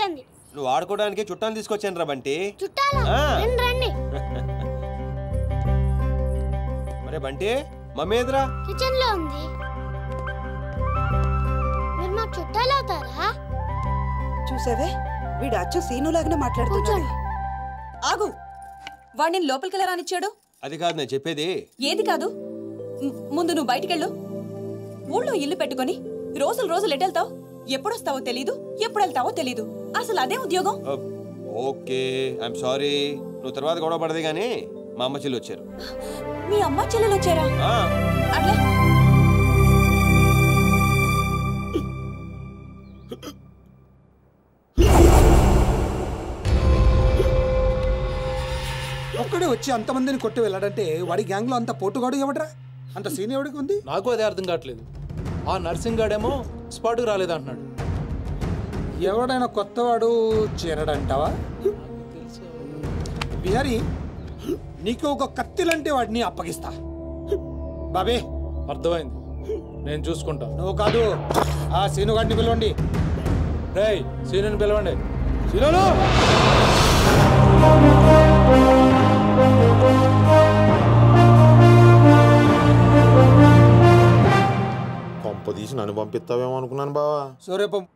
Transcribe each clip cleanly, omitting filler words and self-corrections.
పెట్టండి. నువ్వు ఆడుకోవడానికి చుట్టాలు తీసుకొచ్చాను రా బంటి. చుట్టాలా? రండి. మరే బంటి మమ్మీ ఎదురా కిచెన్ లో ఉంది. మీరు మాకు చుట్టాలు అవుతారా? చూసావే వీడు అచ్చు సీనులాగానే మాట్లాడుతున్నాడు. ఆగు, వాడిని లోపలికి ఎలా రానిచ్చాడు? అది కాదు నేను చెప్పేది. ఏది కాదు? ముందు నువ్వు బయటికెళ్ళు. ఊళ్ళో ఇల్లు పెట్టుకుని రోజులు ఎటెళ్తావు? ఎప్పుడొస్తావో తెలీదు, ఎప్పుడు వెళ్తావో తెలీదు. అసలు అదే ఉద్యోగం. Okay I'm sorry. నువ్వు తర్వాత గొడవ పడదే గానీ మా అమ్మ చెల్లి వచ్చారు. మీ అమ్మ చెల్లెలు వచ్చారా? అట్లా ఒక్కడే వచ్చి అంతమందిని కొట్టి వెళ్ళాడంటే వాడి గ్యాంగ్ లో అంత పోటుగాడు ఎవడరా? అంత సీన్ ఎవడికి ఉంది? నాకు అదే అర్థం కావట్లేదు. ఆ నర్సింగ్ గాడేమో స్పాట్కి రాలేదంటున్నాడు. ఎవడైనా కొత్తవాడు చేరడంటావా? బిహారీ నీకు ఒక కత్తిలంటే వాడిని అప్పగిస్తా. బాబే అర్థమైంది, నేను చూసుకుంటా. నువ్వు కాదు, ఆ సీనుగాడిని పిలవండి. రేయ్ సీనుని పిలవండి. సీనులు కొంప తీసి నన్ను పంపిస్తావేమో అనుకున్నాను బావా. సూర్యపం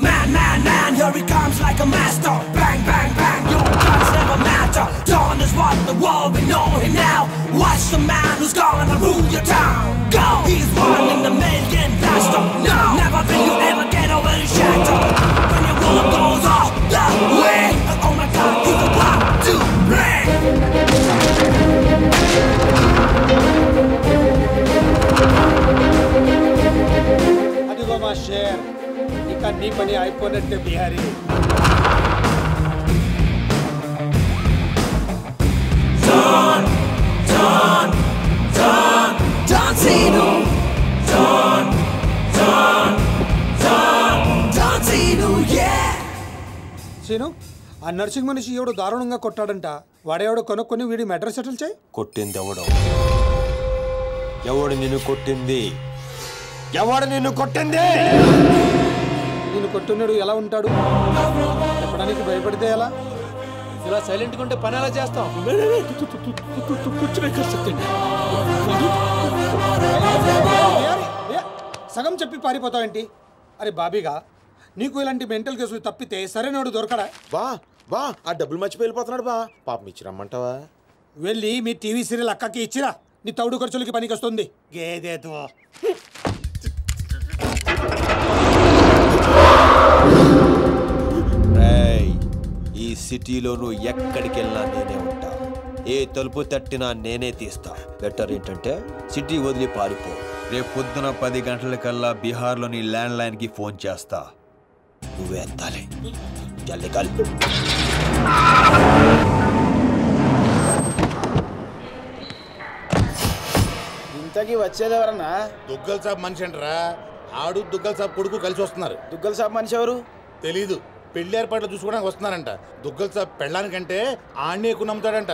Man, here he comes like a master. Bang, bang, bang, your guns never matter. Dawn is what the world we know him now. Watch the man who's gonna rule your town. Go! He's one in the million faster. No! Never will you ever get over his shadow. When your world goes off the way. Oh my God, he's the one to blame. అదిగో మా share, ఇక నీ పని అయిపోయినట్టే Bihari. Don Zeno. Don Zeno, yeah. Seenu, ఆ నర్సింగ్ మనిషి ఎవడు దారుణంగా కొట్టాడంట. వాడేవాడు కొనుక్కొని వీడి మెడ్రస్ సెటిల్ చేయి. కొట్టింది ఎవడు నిన్ను కొట్టింది? ఎవడు నిన్ను కొట్టింది? నేను కొట్టున్నాడు ఎలా ఉంటాడు? చెప్పడానికి భయపడితే ఎలా? ఇలా సైలెంట్గా ఉంటే పని ఎలా చేస్తాం? సగం చెప్పి పారిపోతావేంటి? అరే బాబీగా, నీకు ఇలాంటి మెంటల్ కేసులు తప్పితే సరైనోడు దొరకడా? బా ఆ డబ్బులు మర్చిపోయి వెళ్ళిపోతున్నాడు బా. పాపం ఇచ్చిరమ్మంటావా? వెళ్ళి మీ టీవీ సీరియల్ అక్కకి ఇచ్చిరా. నీ తౌడు ఖర్చులకి పనికి వస్తుంది. గేదేతో ఈ సిటీలో నువ్వు ఎక్కడికి వెళ్ళినా నేనే ఉంటా. ఏ తలుపు తట్టినా నేనే తీస్తా. బెటర్ ఏంటంటే సిటీ వదిలి పారిపో. రేపు పొద్దున 10 గంటలకల్లా బీహార్లోని ల్యాండ్ లైన్ కి ఫోన్ చేస్తా. నువ్వే ఎత్తాలి. జల్దీ కాలి. ఇంతకీ వచ్చేది ఎవరన్నా? దుగ్గల్ సాబ్ మనిషి అంటారా? ఆడు దుగ్గల్ సాబ్ కొడుకు కలిసి వస్తున్నారు. దుగ్గల్ సాబ్ మనిషి ఎవరు తెలీదు. పెళ్లి ఏర్పాట్లు చూసుకోవడానికి వస్తున్నారంట. దుగ్గల్ సాబ్ పెళ్ళానికంటే ఆడిని ఎక్కువ నమ్ముతాడంట.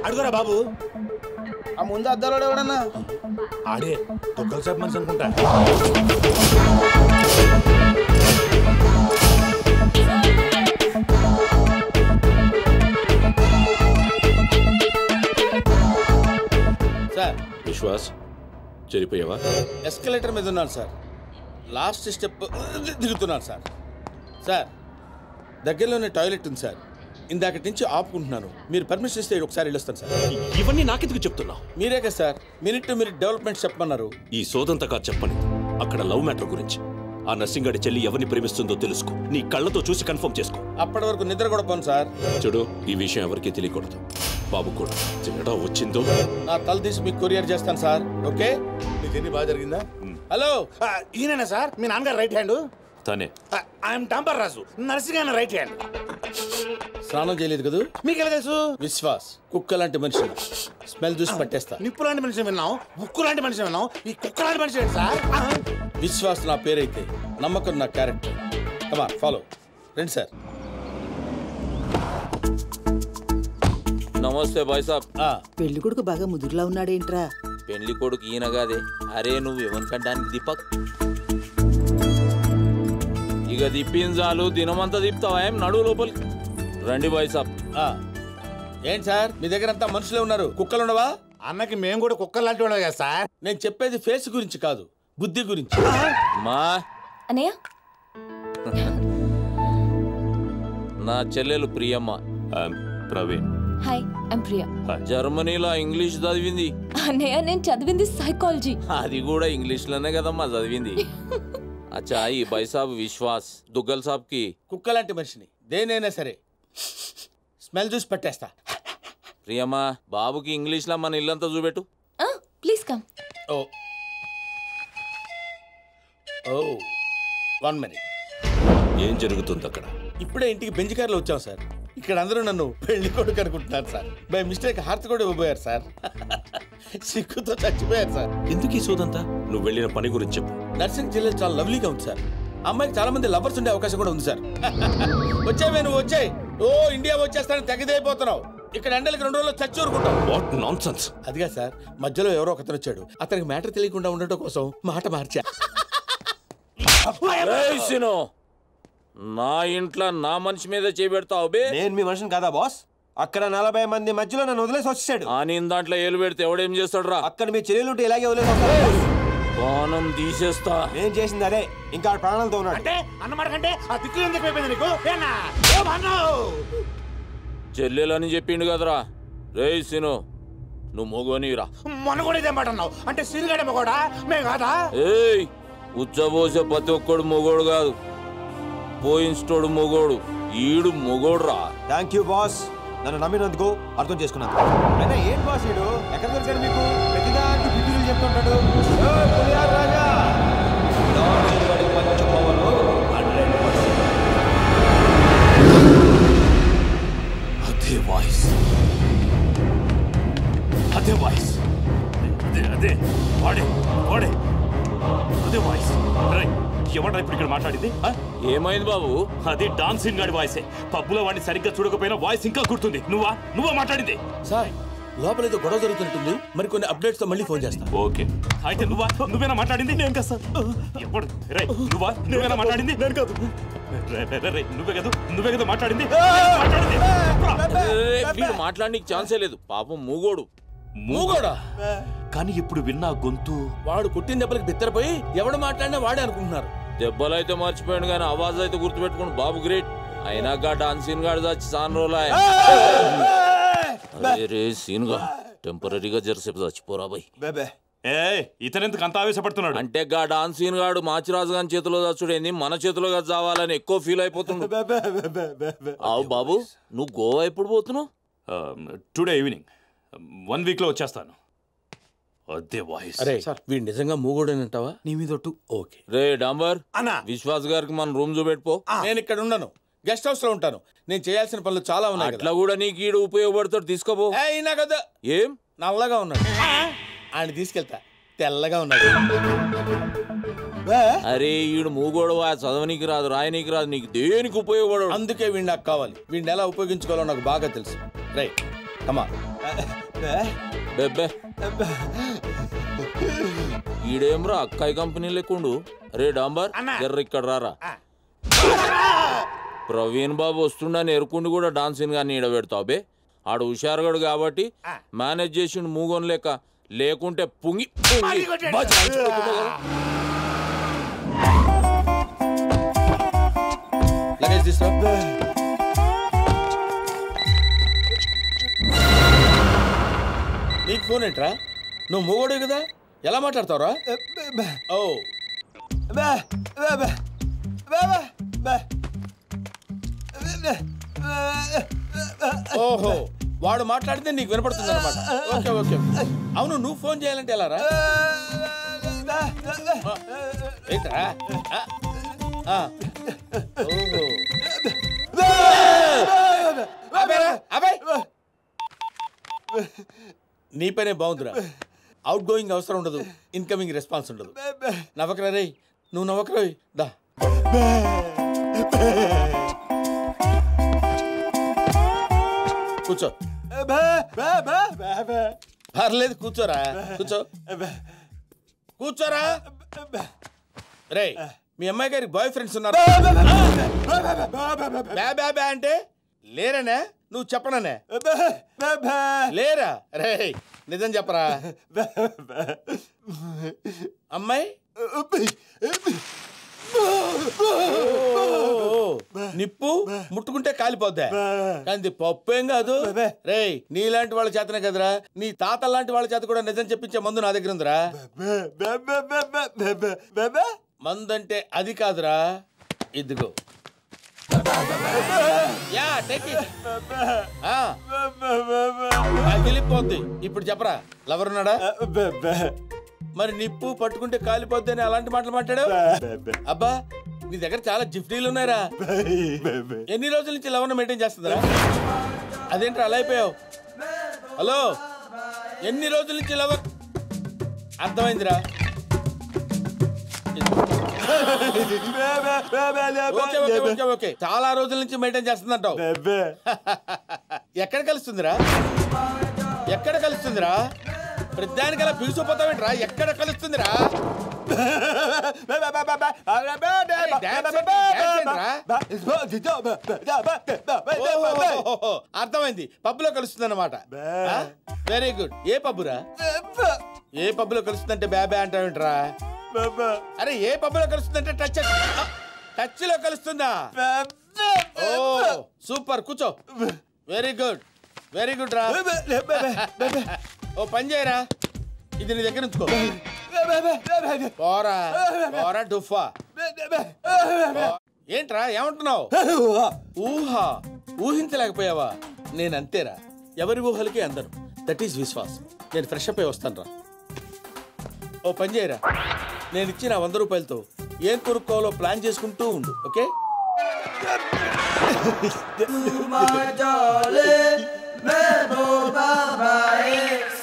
అడుగురా బాబు. ఆ ముందు అద్దాలో ఎవడన్నా? ఆడే దుగ్గల్ సాబ్ మనిషి అనుకుంటా. సార్ విశ్వాస్ చెరిపోయావా? ఎస్కలేటర్ మీద ఉన్నాను సార్. లాస్ట్ స్టెప్ దిగుతున్నాను సార్. సార్ దగ్గరలోనే టాయిలెట్ ఉంది సార్. ఇందాకటి నుంచి ఆపుకుంటున్నాను. మీరు పర్మిషన్ ఇస్తే ఒకసారి వెళ్ళొస్తాను సార్. ఇవన్నీ నాకెందుకు చెప్తున్నావు? మీరే కదా sir minute to minute development చెప్పమన్నారు. ఈ సోదంతా కాదు చెప్పని. అక్కడ లవ్ మ్యాటర్ గురించి. ఆ నర్సింగాడి చెల్లి ఎవరిని ప్రేమిస్తుందో తెలుసుకో. నీ కళ్ళతో చూసి కన్ఫర్మ్ చేసుకో. అప్పటి వరకు నిద్ర కూడా పోను సార్. చూడు, ఈ విషయం ఎవరికీ తెలియకూడదు. బాబు కూడా తేడా వచ్చిందో నా తల తీసి మీకు కొరియర్ చేస్తాను సార్. ఓకే? నీకు బాగా జరిగిందా? హలో, ఈయన సార్ మీ నాన్నగారు రైట్ హ్యాండ్. తనే. ఐఎమ్ టాంబర్ రాజు, నర్సింగ్ రైట్ హ్యాండ్. స్నానం చేయలేదు కదా? మీకు ఎలా తెలుసు? విశ్వాస్ కుక్క లాంటి మనిషి. స్మెల్ చూసి పట్టేస్తా. నిప్పు లాంటి మనిషి విన్నాం, ఉక్కు లాంటి మనిషి విన్నాం, ఈ కుక్క లాంటి మనిషి సార్. విశ్వాస్ నా పేరైతే నమ్మకం నా క్యారెక్టర్. Come on follow. రండి సార్. నమస్తే బాయ్ సాబ్. పెళ్లి కొడుకు బాగా ముదురులా ఉన్నాడేంట్రా? పెళ్లి కొడుకు ఈయనగాదే. అరే నువ్వు ఎవరికంటానికి దీపక్? ఇక తిప్పించాలు దినమంతా తిప్పుతావా ఏం నడువు లోపలికి రండి బాయ్ సాబ్. ఏంటి సార్ మీ దగ్గర అంతా మనుషులే ఉన్నారు, కుక్కలు ఉండవా? అన్నకి మేము కూడా కుక్కలు లాంటి వాళ్ళం కదా సార్. నేను చెప్పేది ఫేస్ గురించి కాదు, బుద్ధి గురించి. మా అన్నయ్య నా చెల్లెలు ప్రియమ్మ. ప్రవీణ్. Hi I'm Priya. జర్మనీలో ఇంగ్లీష్ చదివింది. అన్నయ్య నేను చదివింది సైకాలజీ. అది కూడా ఇంగ్లీష్ లోనే కదమ్మా చదివింది. అచ్చా ఈ బాయ్ సాబ్ విశ్వాస్ దుగ్గల్ సాబ్ కి కుక్కలాంటి మనిషిని దేనైనా సరే స్మెల్ చూసి పట్టేస్తా. ప్రియమ్మా బాబుకి ఇంగ్లీష్ లో మన ఇల్లంతా చూపెట్టు. Please come. ఓ ఓ 1 minute. ఏం జరుగుతుంది అక్కడ? ఇప్పుడే ఇంటికి బెంచ్ కార్లో వచ్చాం సార్. ఇక్కడ అందరూ నన్ను పెళ్లి కొడుకు అనుకుంటున్నారు సార్. బై మిస్టేక్ హార్ట్ కూడా ఇవ్వబోయారు సార్. సిక్కుతో చచ్చిపోయారు సార్. ఎందుకు ఈ సోదంతా? నువ్వు వెళ్ళిన పని గురించి చెప్పు. నర్సింగ్ జిల్లా చాలా లవ్లీగా ఉంది సార్. అమ్మాయికి చాలా మంది లవర్స్ ఉండే అవకాశం కూడా ఉంది సార్. వచ్చావే నువ్వు వచ్చాయి. ఓ ఇండియా వచ్చేస్తానని తెగదైపోతున్నావు. ఇక్కడ ఎండలకి 2 రోజుల్లో చచ్చి ఊరుకుంటావు. What nonsense. అదిగా సార్ మధ్యలో ఎవరో ఒకతను వచ్చాడు. అతనికి మ్యాటర్ తెలియకుండా ఉండటం కోసం మాట మార్చా. నా ఇంట్లో నా మనిషి మీద చేపెడతావు బే. నేను మీ మనిషిని కాదా బాస్? అక్కడ 40 మంది మధ్యలో నన్ను వదిలేసి వచ్చాడు. నేను దాంట్లో ఏలు పెడితే ఎవడేం చేస్తాడు రా? అక్కడ మీ చెల్లెలు ఉంటే ఇలాగే వదిలేసి ప్రాణం తీసేస్తా. నేను చేసింది అదే, ఇంకా ప్రాణాలతో ఉన్నాడు. అంటే అన్నమాట కంటే ఆ దిక్కులు ఎందుకు అయిపోయింది నీకు? చెల్లెలని చెప్పిండు కదరా. రే సిను నువ్వు మొగోనిరా. మొన్న కూడా ఇదే మాట అన్నావు. అంటే సిరిగాడే మొగోడా మే కాదా? ఏయ్ ఉచ్చబోసే ప్రతి ఒక్కడు మొగోడు కాదు, పోయిన్స్టోడు మొగోడు. ఈడు మొగోడు రా. థ్యాంక్ యూ బాస్, నన్ను నమ్మినందుకు, అర్థం చేసుకున్నందుకు. అయినా ఏం బాస్ వీడు ఎక్కడ దొరికాడు మీకు? ప్రతిదానికి బిడ్డలు చెప్తుంటాడు. రాజా అదే వాయిస్, అదే వాయిస్, అదే వాడే వాడే అదే వాయిస్. ఎవడ్రా ఇప్పుడు ఇక్కడ మాట్లాడింది? ఏమైంది బాబు? అది డాన్సింగ్ గాడి వాయిసే. పబ్బులో వాడిని సరిగ్గా చూడకపోయినా వాయిస్ ఇంకా గుర్తుంది. నువ్వా మాట్లాడింది? సార్ లోపల ఏదో గొడవ జరుగుతున్నట్టుంది. మరి కొన్ని అప్డేట్స్ తో మళ్ళీ ఫోన్ చేస్తా. ఓకే అయితే నువ్వేనా మాట్లాడింది? నేను కాదు సార్. ఎప్పుడు నువ్వేనా మాట్లాడింది? నేను కాదు. నువ్వే కదా మాట్లాడింది. వీడు మాట్లాడడానికి ఛాన్సే లేదు. పాపం మూగోడు. మూగోడా? కానీ ఇప్పుడు విన్నా గొంతు. వాడు కొట్టిన దెబ్బలకి బిత్తరపోయి ఎవడు మాట్లాడినా వాడే అనుకుంటున్నారు. దెబ్బలైతే మర్చిపోయాడు కానీ ఆవాజ్ అయితే గుర్తుపెట్టుకోండి. బాబు గ్రేట్. అయినాక డాన్సింగ్ గాడు చచ్చి సాన్ రోజులు. రే సీన్ గా టెంపరీగా జరసేపు చచ్చిపోరా బాయ్. ఇతనెందుకు అంత ఆవేశపడుతున్నాడు? అంటే గా డాన్సీన్ గాడు మాచిరాజు గారి చేతిలో చచ్చుడేంది మన చేతిలో చావాలని ఎక్కువ ఫీల్ అయిపోతుండు. అవు బాబు నువ్వు గోవా ఎప్పుడు పోతున్నావు? Today evening. 1 week లో వచ్చేస్తాను. అదే వాయిస్. అరే వీడు నిజంగా మూగోడేనంటావా? నీ మీద ఒట్టు. ఓకే రే డాంబర్ విశ్వాస్ గారికి మన రూమ్ చూపెట్టుకో. నేను ఇక్కడ ఉండను, గెస్ట్ హౌస్ లో ఉంటాను. నేను చేయాల్సిన పనులు చాలా ఉన్నాయి. అట్లా కూడా నీకు ఈడు ఉపయోగపడతాడు. తీసుకోపో. అయినా కదా ఏం నల్లగా ఉన్నాడు, ఆయన తీసుకెళ్తా. తెల్లగా ఉన్నాడు. అరే ఈడు మూగోడు చదవనీకి రాదు, రాయనీకి రాదు, నీకు దేనికి ఉపయోగపడవు. అందుకే వీడు నాకు కావాలి. వీడిని ఎలా ఉపయోగించుకోవాలో నాకు బాగా తెలుసు. రైట్ కమా. ఈడేమ్రా అక్కాయి కంపెనీ లేకుండు. రే డాంబర్ ఎర్ర ఇక్కడ రారా. ప్రవీణ్ బాబు వస్తుండని ఎరుకుండి కూడా డాన్సింగ్ గాని ఈడ పెడతావు బే. ఆడు హుషారుగాడు కాబట్టి మేనేజ్ చేసిండు మూగోన్ లేక. లేకుంటే పుంగి లగేజ్ తీసుకురా. నీకు ఫోన్ ఏంట్రా? నువ్వు మూగోడే కదా, ఎలా మాట్లాడతావురా? ఓ ఓహో వాడు మాట్లాడితే నీకు వినపడుతుంది అనమాట. Okay okay. అవును నువ్వు ఫోన్ చేయాలంటే ఎలా రా? ఏంట్రా? ఓహో నీ పనే బాగుందిరా. అవుట్ గోయింగ్ అవసరం ఉండదు, ఇన్కమింగ్ రెస్పాన్స్ ఉండదు. నవ్వకరా రే, నువ్వు నవ్వకరా. దా కూర్చో. పర్లేదు కూర్చోరా, కూర్చో కూర్చోరా. రే మీ అమ్మాయి గారికి బాయ్ ఫ్రెండ్స్ ఉన్నారు. బ్యా అంటే లేరనే, నువ్వు చెప్పననే లేరా? రే నిజం చెప్పరా అమ్మాయి? నిప్పు ముట్టుకుంటే కాలిపోద్దా, కానీ పప్పు ఏం కాదు. రే నీలాంటి వాళ్ళ చేతనే కదరా, నీ తాత లాంటి వాళ్ళ చేత కూడా నిజం చెప్పించే మందు నా దగ్గర ఉందిరా. మందు అంటే అది కాదురా, ఇదిగో. వెళ్ళిపోద్ది. ఇప్పుడు చెప్పరా, లవర్ ఉన్నాడా? మరి నిప్పు పట్టుకుంటే కాలిపోద్ది అని అలాంటి మాటలు మాట్లాడు. అబ్బా నీ దగ్గర చాలా జిఫ్టీలు ఉన్నాయరా. ఎన్ని రోజుల నుంచి లవర్ మెయింటైన్ చేస్తుందిరా? అదేంట్రా అలా అయిపోయావు? హలో, ఎన్ని రోజుల నుంచి లవర్? అర్థమైందిరా. ఓకే, చాలా రోజుల నుంచి మెయింటైన్ చేస్తుందంటావు. ఎక్కడ కలుస్తుందిరా? ఎక్కడ కలుస్తుందిరా? ప్రతిదానికలా బిగుసిపోతావేంట్రా? ఎక్కడ కలుస్తుందిరా? అర్థమైంది, పబ్బులో కలుస్తుంది అన్నమాట. Very good. ఏ పబ్బురా? ఏ పబ్బులో కలుస్తుందంటే బ్యాబా అంటావేంట్రా? అరే ఏ పబ్బులో కలుస్తుందంటే టచ్ లో కలుస్తుందా? ఓ సూపర్, కూర్చో. వెరీ గుడ్, వెరీ గుడ్ రా. ఓ పని చేయరా, ఇది నీ దగ్గర ఉంచుకో. పోరా పోరా డుఫా. ఏంట్రా ఏమంటున్నావు? ఊహా ఊహించలేకపోయావా? నేను అంతేరా, ఎవరి ఊహలకి అందరు. That is Vishwas. నేను ఫ్రెష్ అప్ అయి వస్తాను రా. ఓ పని చేయరా, నేను ఇచ్చిన 100 రూపాయలతో ఏం కొనుక్కోవాలో ప్లాన్ చేసుకుంటూ ఉండు. ఓకే? My darling,